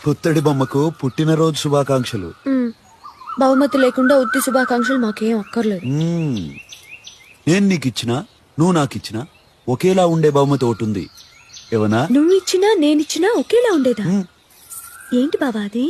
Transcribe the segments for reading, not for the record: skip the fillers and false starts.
పుత్తడి బొమ్మకు పుట్టినరోజు శుభాకాంక్షలు. బహుమతి లేకుండా ఉత్తి శుభాకాంక్షలు మాకేం అక్కర్లేదు. నేను నీకిచ్చినా నువ్వు నాకిచ్చినా ఒకేలా ఉండే బహుమతి ఒకటి ఉంది. ఏమన్నా నువ్వు ఇచ్చినా నేనిచ్చినా ఒకేలా ఉండేదా? ఏంటి బాబా అది?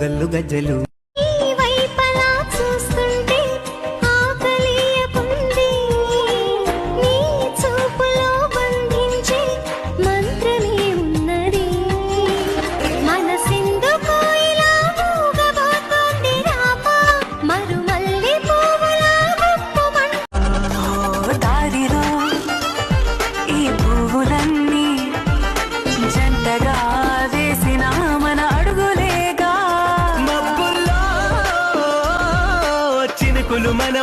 గల్లు గజ్జలు మన